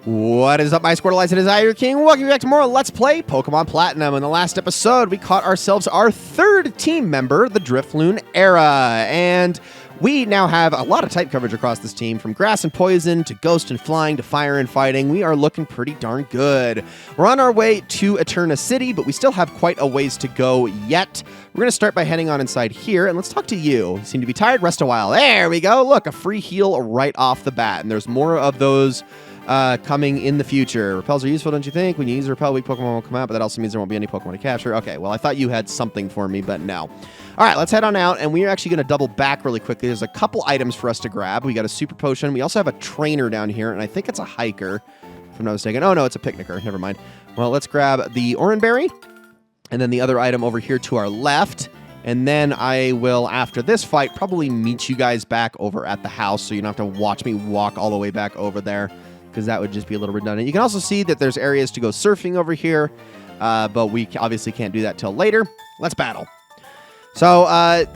What is up, my Squirtleites? It is I, your king. Welcome back to more Let's Play Pokemon Platinum. In the last episode, we caught ourselves our third team member, the Drifloon Era. And we now have a lot of type coverage across this team, from grass and poison to ghost and flying to fire and fighting. We are looking pretty darn good. We're on our way to Eterna City, but we still have quite a ways to go yet. We're going to start by heading on inside here, and let's talk to you. You seem to be tired. Rest a while. There we go. Look, a free heal right off the bat, and there's more of those coming in the future. Repels are useful, don't you think? When you use a repel, weak Pokemon will come out, but that also means there won't be any Pokemon to capture. Okay, well, I thought you had something for me, but no. All right, let's head on out, and we're actually going to double back really quickly. There's a couple items for us to grab. We got a Super Potion. We also have a trainer down here, and I think it's a hiker, if I'm not mistaken. Oh, no, it's a picnicker. Never mind. Well, let's grab the Oranberry, and then the other item over here to our left. And then I will, after this fight, probably meet you guys back over at the house, so you don't have to watch me walk all the way back over there, because that would just be a little redundant. You can also see that there's areas to go surfing over here, but we obviously can't do that till later. Let's battle. So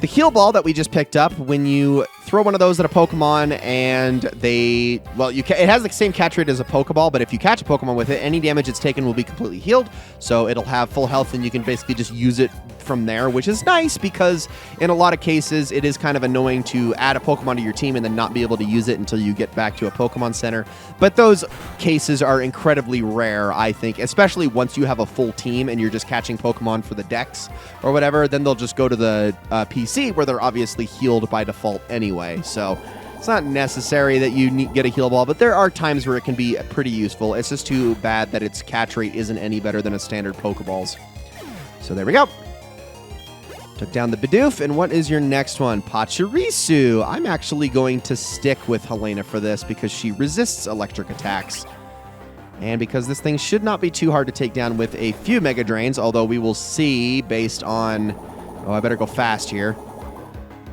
the heal ball that we just picked up, when you throw one of those at a Pokemon and they, well, it has the same catch rate as a Pokeball, but if you catch a Pokemon with it, any damage it's taken will be completely healed. So it'll have full health, and you can basically just use it from there, which is nice because in a lot of cases it is kind of annoying to add a Pokemon to your team and then not be able to use it until you get back to a Pokemon Center. But those cases are incredibly rare, I think, especially once you have a full team and you're just catching Pokemon for the decks or whatever. Then they'll just go to the PC, where they're obviously healed by default anyway. So it's not necessary that you get a heal ball, but there are times where it can be pretty useful. It's just too bad that its catch rate isn't any better than a standard Pokeball's. So there we go. Took down the Bidoof, and what is your next one? Pachirisu. I'm actually going to stick with Helena for this because she resists electric attacks. And because this thing should not be too hard to take down with a few Mega Drains, although we will see based on... Oh, I better go fast here.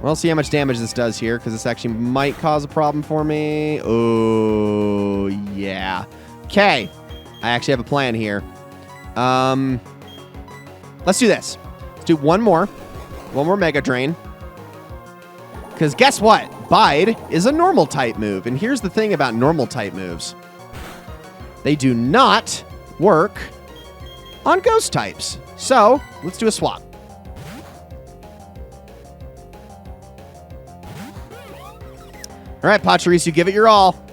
We'll see how much damage this does here, because this actually might cause a problem for me. Oh, yeah. Okay. I actually have a plan here. Let's do this. Let's do one more. One more Mega Drain. Because guess what? Bide is a normal type move. And here's the thing about normal type moves. They do not work on ghost types. So, let's do a swap. All right, Pachirisu, give it your all.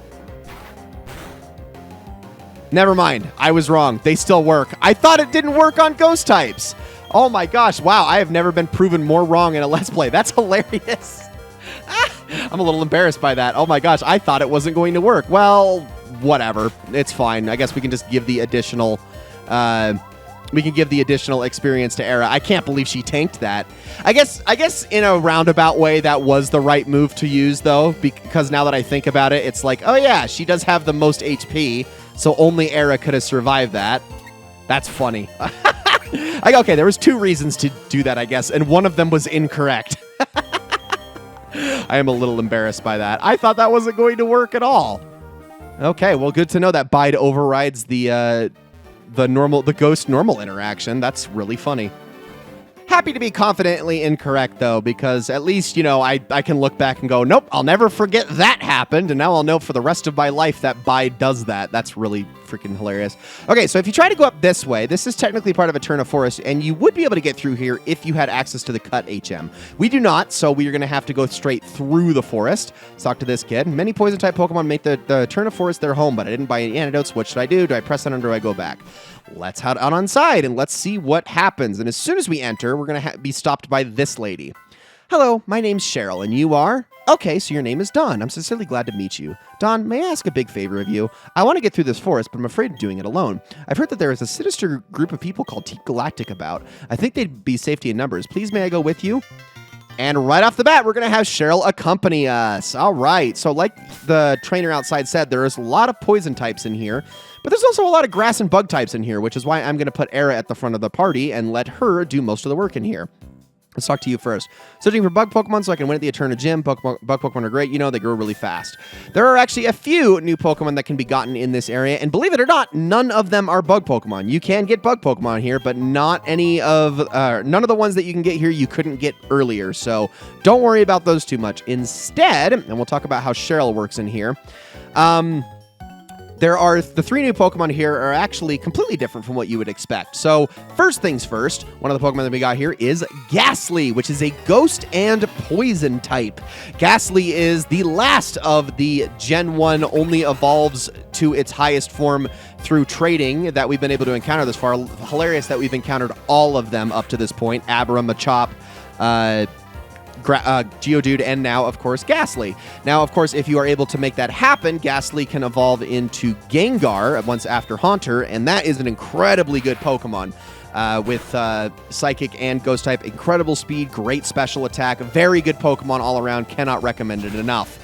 Never mind. I was wrong. They still work. I thought it didn't work on ghost types. Oh my gosh. Wow, I have never been proven more wrong in a Let's Play. That's hilarious. I'm a little embarrassed by that. Oh my gosh, I thought it wasn't going to work. Well, whatever. It's fine. I guess we can just give the additional... experience to Era. I can't believe she tanked that. I guess in a roundabout way that was the right move to use, though, because now that I think about it, it's like, oh yeah, she does have the most HP, so only Era could have survived that. That's funny. Okay, there was two reasons to do that, I guess, and one of them was incorrect. I am a little embarrassed by that. I thought that wasn't going to work at all. Okay, well, good to know that Bide overrides the ghost normal interaction. That's really funny. Happy to be confidently incorrect, though, because at least, you know, I can look back and go, nope, I'll never forget that happened, and now I'll know for the rest of my life that Bide does that. That's really freaking hilarious. Okay, so if you try to go up this way, this is technically part of Eterna Forest, and you would be able to get through here if you had access to the Cut HM. We do not, so we are going to have to go straight through the forest. Let's talk to this kid. Many poison-type Pokemon make the Eterna Forest their home, but I didn't buy any antidotes. What should I do? Do I press it or do I go back? Let's head out on side and let's see what happens. And as soon as we enter, we're going to be stopped by this lady. Hello, my name's Cheryl, and you are? Okay, so your name is Dawn. I'm sincerely glad to meet you. Dawn, may I ask a big favor of you? I want to get through this forest, but I'm afraid of doing it alone. I've heard that there is a sinister group of people called Team Galactic about. I think they'd be safety in numbers. Please, may I go with you? And right off the bat, we're going to have Cheryl accompany us. All right. So like the trainer outside said, there is a lot of poison types in here, but there's also a lot of grass and bug types in here, which is why I'm going to put Era at the front of the party and let her do most of the work in here. Let's talk to you first. Searching for bug Pokemon so I can win at the Eterna Gym. Bug Pokemon are great. You know, they grow really fast. There are actually a few new Pokemon that can be gotten in this area, and believe it or not, none of them are bug Pokemon. You can get bug Pokemon here, but not any of, none of the ones that you can get here you couldn't get earlier, so don't worry about those too much. Instead, and we'll talk about how Cheryl works in here, The 3 new Pokemon here are actually completely different from what you would expect. So first things first, one of the Pokemon that we got here is Ghastly, which is a ghost and poison type. Ghastly is the last of the Gen 1, only evolves to its highest form through trading that we've been able to encounter this far. Hilarious that we've encountered all of them up to this point. Abra, Machop, Geodude, and now, of course, Ghastly. Now, of course, if you are able to make that happen, Ghastly can evolve into Gengar once after Haunter, and that is an incredibly good Pokemon with Psychic and Ghost type. Incredible speed, great special attack, very good Pokemon all around. Cannot recommend it enough.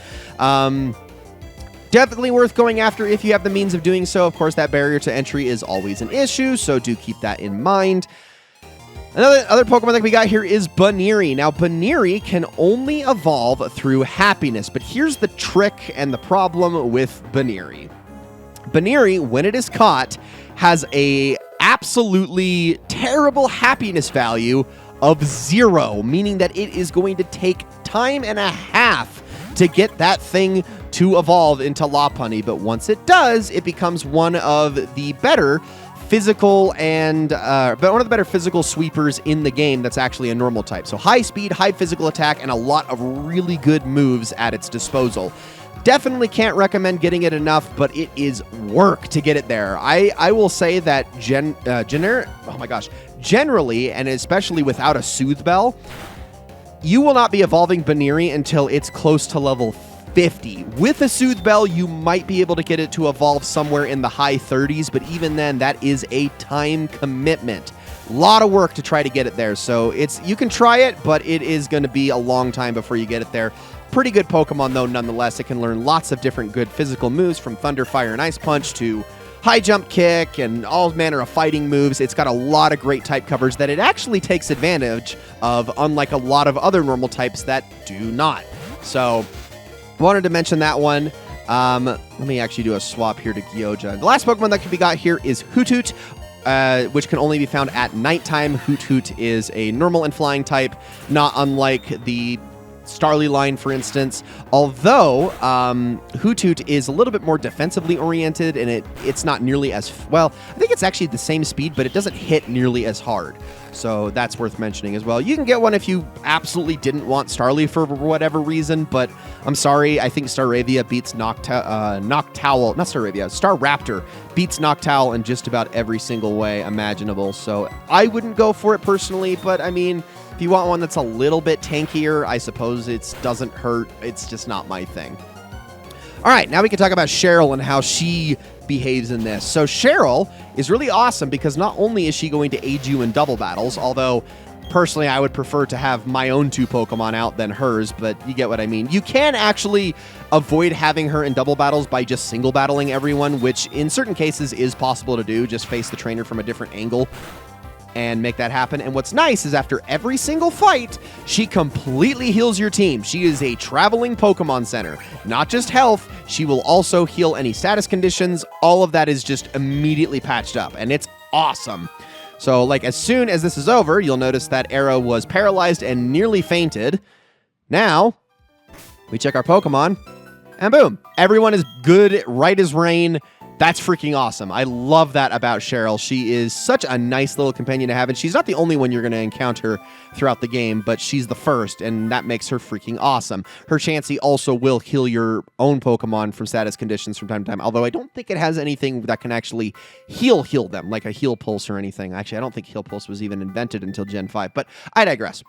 Definitely worth going after if you have the means of doing so. Of course, that barrier to entry is always an issue, so do keep that in mind. Other Pokemon that we got here is Baniri. Now, Baniri can only evolve through happiness, but here's the trick and the problem with Baniri. Baniri, when it is caught, has a absolutely terrible happiness value of 0, meaning that it is going to take time and a half to get that thing to evolve into Lopunny, but once it does, it becomes one of the better physical sweepers in the game that's actually a normal type. So high speed, high physical attack, and a lot of really good moves at its disposal. Definitely can't recommend getting it enough, but it is work to get it there. I will say that generally, and especially without a Soothe Bell, you will not be evolving Baniri until it's close to level 50. With a Soothe Bell, you might be able to get it to evolve somewhere in the high 30s, but even then, that is a time commitment. A lot of work to try to get it there, so you can try it, but it is going to be a long time before you get it there. Pretty good Pokemon, though, nonetheless. It can learn lots of different good physical moves, from Thunder, Fire, and Ice Punch to High Jump Kick and all manner of fighting moves. It's got a lot of great type covers that it actually takes advantage of, unlike a lot of other normal types that do not. So wanted to mention that one. Let me actually do a swap here to Gyoja. The last Pokemon that can be got here is Hoothoot, which can only be found at nighttime. Hoothoot is a normal and flying type, not unlike the Starly line, for instance. Although Hoothoot is a little bit more defensively oriented, and it's not nearly as well. I think it's actually the same speed, but it doesn't hit nearly as hard. So that's worth mentioning as well. You can get one if you absolutely didn't want Starly for whatever reason, but I'm sorry. I think Staravia beats Staraptor beats Noctowl in just about every single way imaginable. So I wouldn't go for it personally, but I mean, if you want one that's a little bit tankier, I suppose it doesn't hurt. It's just not my thing. All right, now we can talk about Cheryl and how she behaves in this. So Cheryl is really awesome because not only is she going to aid you in double battles, although personally I would prefer to have my own 2 Pokemon out than hers, but you get what I mean. You can actually avoid having her in double battles by just single battling everyone, which in certain cases is possible to do. Just face the trainer from a different angle and make that happen. And what's nice is after every single fight, she completely heals your team. She is a traveling Pokemon Center. Not just health, she will also heal any status conditions. All of that is just immediately patched up, and it's awesome. So, like, as soon as this is over, you'll notice that Era was paralyzed and nearly fainted. Now, we check our Pokemon, and boom, everyone is good, right as rain. That's freaking awesome. I love that about Cheryl. She is such a nice little companion to have, and she's not the only one you're going to encounter throughout the game, but she's the first, and that makes her freaking awesome. Her Chansey also will heal your own Pokemon from status conditions from time to time, although I don't think it has anything that can actually heal them, like a Heal Pulse or anything. Actually, I don't think Heal Pulse was even invented until Gen 5, but I digress.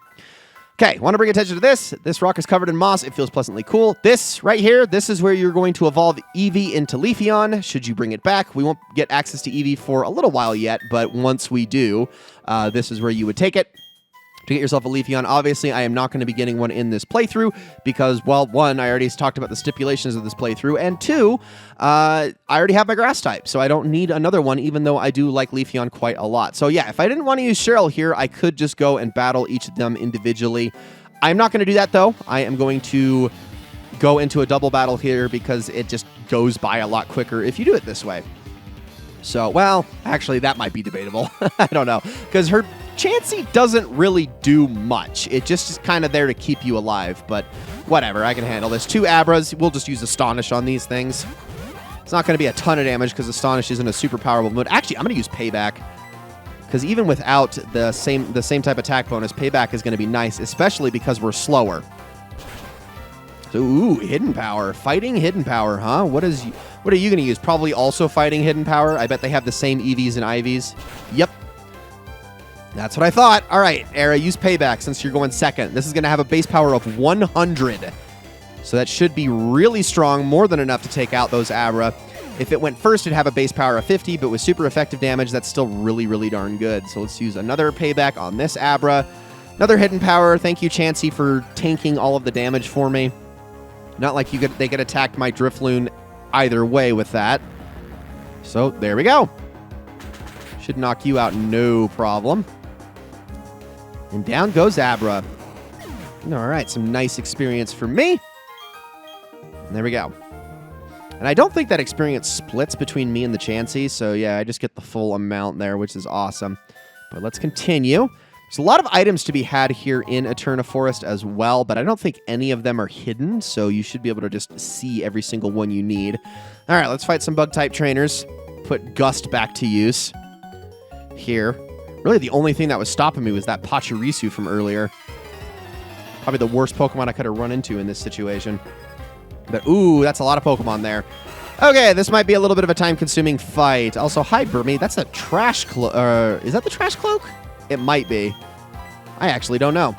Okay, want to bring attention to this. This rock is covered in moss. It feels pleasantly cool. This right here, this is where you're going to evolve Eevee into Leafeon, should you bring it back. We won't get access to Eevee for a little while yet, but once we do, this is where you would take it to get yourself a Leafeon. Obviously, I am not going to be getting one in this playthrough because, well, 1, I already talked about the stipulations of this playthrough, and 2, I already have my grass type, so I don't need another one, even though I do like Leafeon quite a lot. So yeah, if I didn't want to use Cheryl here, I could just go and battle each of them individually. I'm not going to do that, though. I am going to go into a double battle here because it just goes by a lot quicker if you do it this way. So, well, actually, that might be debatable. I don't know, because her Chansey doesn't really do much. It just is kind of there to keep you alive, but whatever. I can handle this. 2 Abras. We'll just use Astonish on these things. It's not going to be a ton of damage because Astonish isn't a super powerful mode. Actually, I'm going to use Payback. Because even without the same type attack bonus, Payback is going to be nice, especially because we're slower. So, ooh, Hidden Power. Fighting Hidden Power, huh? What are you going to use? Probably also Fighting Hidden Power. I bet they have the same EVs and IVs. Yep. That's what I thought. All right, Era, use Payback since you're going second. This is going to have a base power of 100. So that should be really strong, more than enough to take out those Abra. If it went first, it'd have a base power of 50, but with super effective damage, that's still really, really darn good. So let's use another Payback on this Abra. Another Hidden Power. Thank you, Chansey, for tanking all of the damage for me. Not like they could attack my Drifloon either way with that. So there we go. Should knock you out no problem. And down goes Abra. All right, some nice experience for me. And there we go. And I don't think that experience splits between me and the Chansey, so yeah, I just get the full amount there, which is awesome. But let's continue. There's a lot of items to be had here in Eterna Forest as well, but I don't think any of them are hidden, so you should be able to just see every single one you need. All right, let's fight some Bug-type trainers. Put Gust back to use here. Really, the only thing that was stopping me was that Pachirisu from earlier. Probably the worst Pokemon I could have run into in this situation. But, ooh, that's a lot of Pokemon there. Okay, this might be a little bit of a time-consuming fight. Also, hi, Burmy. That's a trash cloak. Is that the trash cloak? It might be. I actually don't know.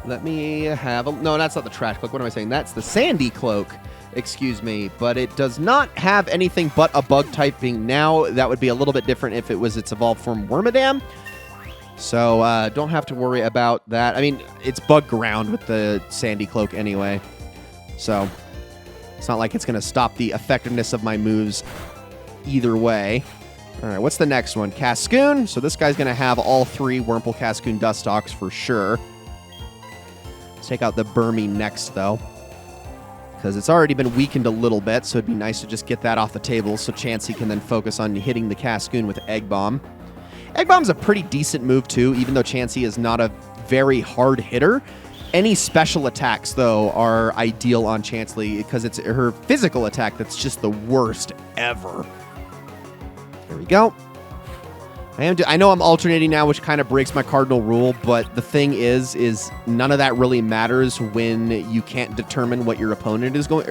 Let me have a... No, that's not the trash cloak. What am I saying? That's the sandy cloak. Excuse me. But it does not have anything but a bug typing now. That would be a little bit different if it was its evolved form Wormadam. So, don't have to worry about that. I mean, it's bug ground with the sandy cloak anyway. So, it's not like it's going to stop the effectiveness of my moves either way. All right, what's the next one? Cascoon. So this guy's going to have all three Wurmple, Cascoon, Dustox for sure. Let's take out the Burmy next, though. Because it's already been weakened a little bit, so it'd be nice to just get that off the table so Chansey can then focus on hitting the Cascoon with Egg Bomb. Egg Bomb's a pretty decent move, too, even though Chansey is not a very hard hitter. Any special attacks, though, are ideal on Chansey because it's her physical attack that's just the worst ever. There we go. I know I'm alternating now, which kind of breaks my cardinal rule, but the thing is none of that really matters when you can't determine what your opponent is going,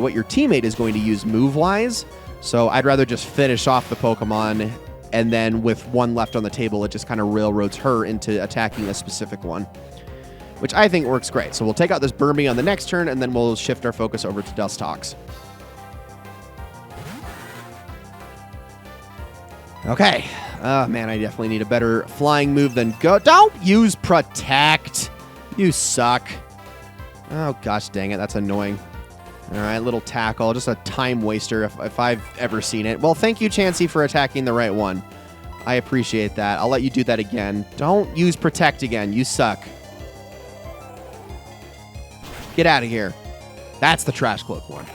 what your teammate is going to use move-wise. So I'd rather just finish off the Pokemon, and then with one left on the table, it just kind of railroads her into attacking a specific one, which I think works great. So we'll take out this Burmy on the next turn, and then we'll shift our focus over to Dustox. Okay. Oh, man, I definitely need a better flying move than Go. Don't use Protect. You suck. Oh, gosh dang it. That's annoying. All right, little Tackle. Just a time waster if I've ever seen it. Well, thank you, Chansey, for attacking the right one. I appreciate that. I'll let you do that again. Don't use Protect again. You suck. Get out of here. That's the Trash Cloak one.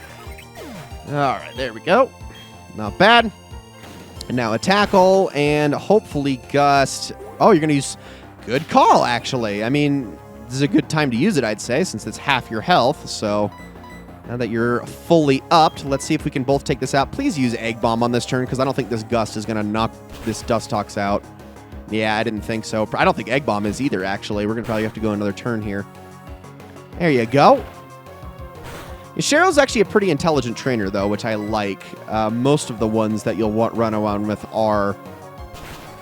All right, there we go. Not bad. And now a Tackle and hopefully Gust. Oh, you're going to use... Good call, actually. I mean, this is a good time to use it, I'd say, since it's half your health. So now that you're fully upped, let's see if we can both take this out. Please use Egg Bomb on this turn, because I don't think this Gust is going to knock this Dustox out. Yeah, I didn't think so. I don't think Egg Bomb is either, actually. We're going to probably have to go another turn here. There you go. Cheryl's actually a pretty intelligent trainer, though, which I like. Most of the ones that you'll run around with are...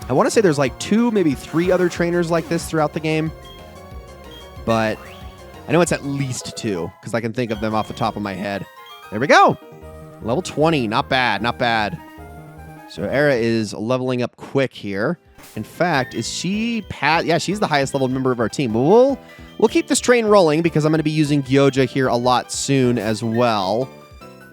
I want to say there's like 2, maybe 3 other trainers like this throughout the game. But I know it's at least 2, because I can think of them off the top of my head. There we go. Level 20. Not bad, not bad. So Era is leveling up quick here. In fact, is she... Yeah, she's the highest level member of our team. But we'll keep this train rolling because I'm going to be using Gyoja here a lot soon as well.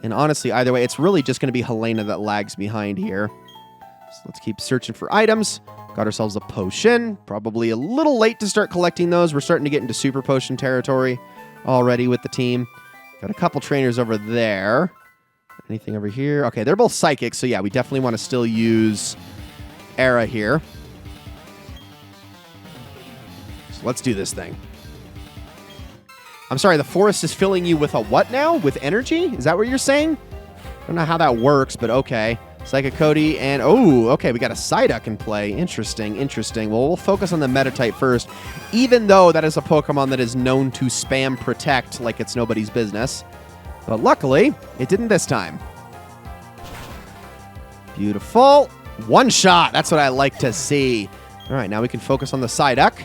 And honestly, either way, it's really just going to be Helena that lags behind here. So let's keep searching for items. Got ourselves a potion. Probably a little late to start collecting those. We're starting to get into super potion territory already with the team. Got a couple trainers over there. Anything over here? Okay, they're both psychic, so yeah, we definitely want to still use Era here. So let's do this thing. I'm sorry, the forest is filling you with a what now? With energy? Is that what you're saying? Don't know how that works, but okay. Psychic Cody and... Oh, okay, we got a Psyduck in play. Interesting, interesting. Well, we'll focus on the Meta-type first, even though that is a Pokemon that is known to spam Protect like it's nobody's business. But luckily, it didn't this time. Beautiful. One shot. That's what I like to see. All right, now we can focus on the Psyduck.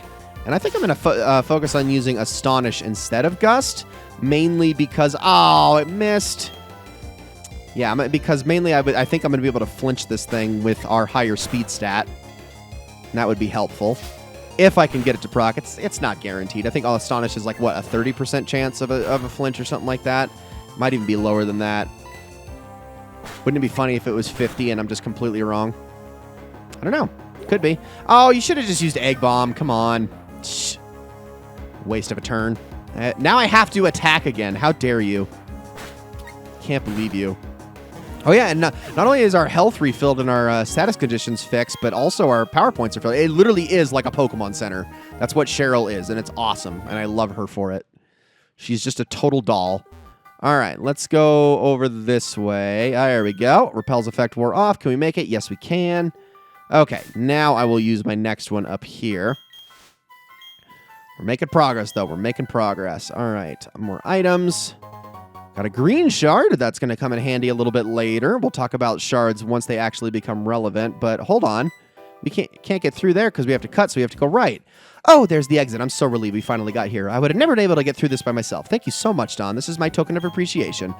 And I think I'm going to focus on using Astonish instead of Gust, mainly because... Oh, it missed. Yeah, because mainly I think I'm going to be able to flinch this thing with our higher speed stat. And that would be helpful. If I can get it to proc. It's not guaranteed. I think Astonish is like, what, a 30% chance of a flinch or something like that? Might even be lower than that. Wouldn't it be funny if it was 50 and I'm just completely wrong? I don't know. Could be. Oh, you should have just used Egg Bomb. Come on. Shh. Waste of a turn. Now I have to attack again. How dare you? Can't believe you. Oh, yeah, and not only is our health refilled and our status conditions fixed, but also our power points are filled. It literally is like a Pokemon Center. That's what Cheryl is, and it's awesome, and I love her for it. She's just a total doll. All right, let's go over this way. There we go. Repel's effect wore off. Can we make it? Yes, we can. Okay, now I will use my next one up here. We're making progress, though. We're making progress. All right, more items. Got a green shard. That's going to come in handy a little bit later. We'll talk about shards once they actually become relevant. But hold on. We can't get through there because we have to cut, so we have to go right. Oh, there's the exit. I'm so relieved we finally got here. I would have never been able to get through this by myself. Thank you so much, Don. This is my token of appreciation.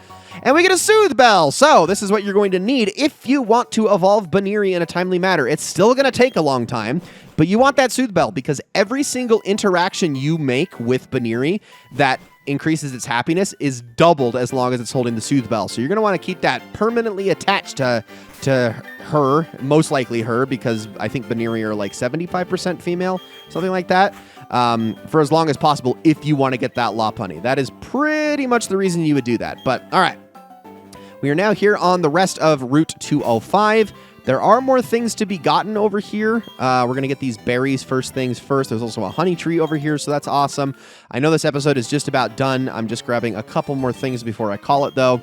And we get a Soothe Bell. So this is what you're going to need if you want to evolve Baniri in a timely manner. It's still going to take a long time, but you want that Soothe Bell because every single interaction you make with Baniri that increases its happiness is doubled as long as it's holding the Soothe Bell. So you're going to want to keep that permanently attached to her, most likely her, because I think Baniri are like 75% female, something like that, for as long as possible if you want to get that Lopunny. That is pretty much the reason you would do that. But all right, we are now here on the rest of Route 205. There are more things to be gotten over here. We're going to get these berries first things first. There's also a honey tree over here, so that's awesome. I know this episode is just about done. I'm just grabbing a couple more things before I call it, though.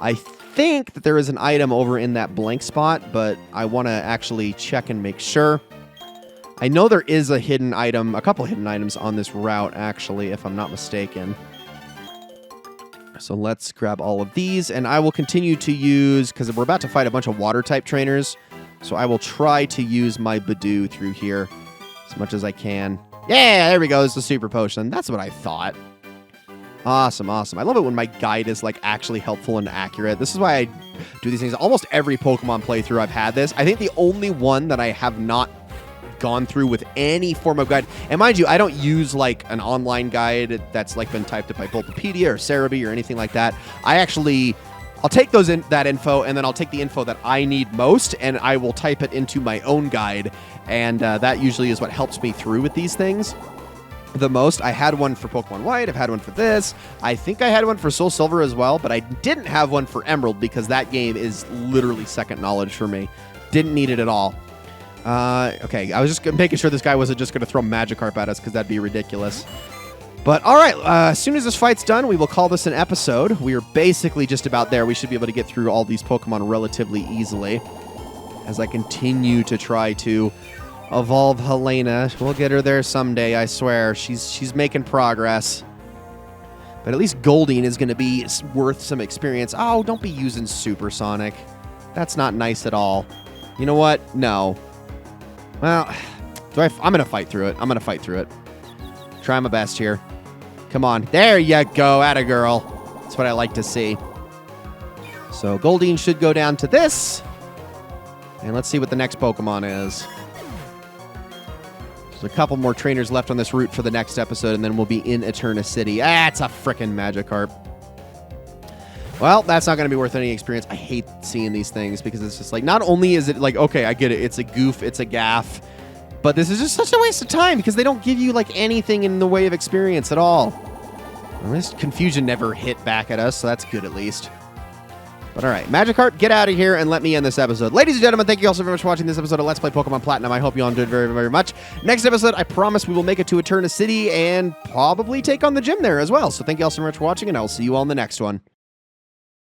I think that there is an item over in that blank spot, but I want to actually check and make sure. I know there is a hidden item, a couple hidden items on this route, actually, if I'm not mistaken. So let's grab all of these, and I will continue to use, because we're about to fight a bunch of water-type trainers, so I will try to use my Badoo through here as much as I can. Yeah, there we go. It's a super potion. That's what I thought. Awesome, awesome. I love it when my guide is, like, actually helpful and accurate. This is why I do these things. Almost every Pokemon playthrough I've had this. I think the only one that I have not gone through with any form of guide, and mind you, I don't use like an online guide that's like been typed up by Bulbapedia or Cerebi or anything like that. I'll take that info, and then I'll take the info that I need most, and I will type it into my own guide, and that usually is what helps me through with these things the most. I had one for Pokemon White. I've had one for this. I think I had one for Soul Silver as well, but I didn't have one for Emerald because that game is literally second knowledge for me. Didn't need it at all. Okay, I was just making sure this guy wasn't just going to throw Magikarp at us because that'd be ridiculous. But all right, as soon as this fight's done, we will call this an episode. We are basically just about there. We should be able to get through all these Pokemon relatively easily as I continue to try to evolve Helena. We'll get her there someday, I swear. She's making progress. But at least Goldeen is going to be worth some experience. Oh, don't be using Supersonic. That's not nice at all. You know what? No. Well, I'm going to fight through it. I'm going to fight through it. Try my best here. Come on. There you go. Atta girl. That's what I like to see. So Goldeen should go down to this. And let's see what the next Pokemon is. There's a couple more trainers left on this route for the next episode, and then we'll be in Eterna City. Ah, it's a frickin' Magikarp. Well, that's not going to be worth any experience. I hate seeing these things because it's just like, not only is it like, okay, I get it. It's a goof. It's a gaff. But this is just such a waste of time because they don't give you like anything in the way of experience at all. Well, this confusion never hit back at us, so that's good at least. But all right, Magikarp, get out of here and let me end this episode. Ladies and gentlemen, thank you all so very much for watching this episode of Let's Play Pokemon Platinum. I hope you all enjoyed very, very much. Next episode, I promise we will make it to Eterna City and probably take on the gym there as well. So thank you all so much for watching, and I will see you all in the next one.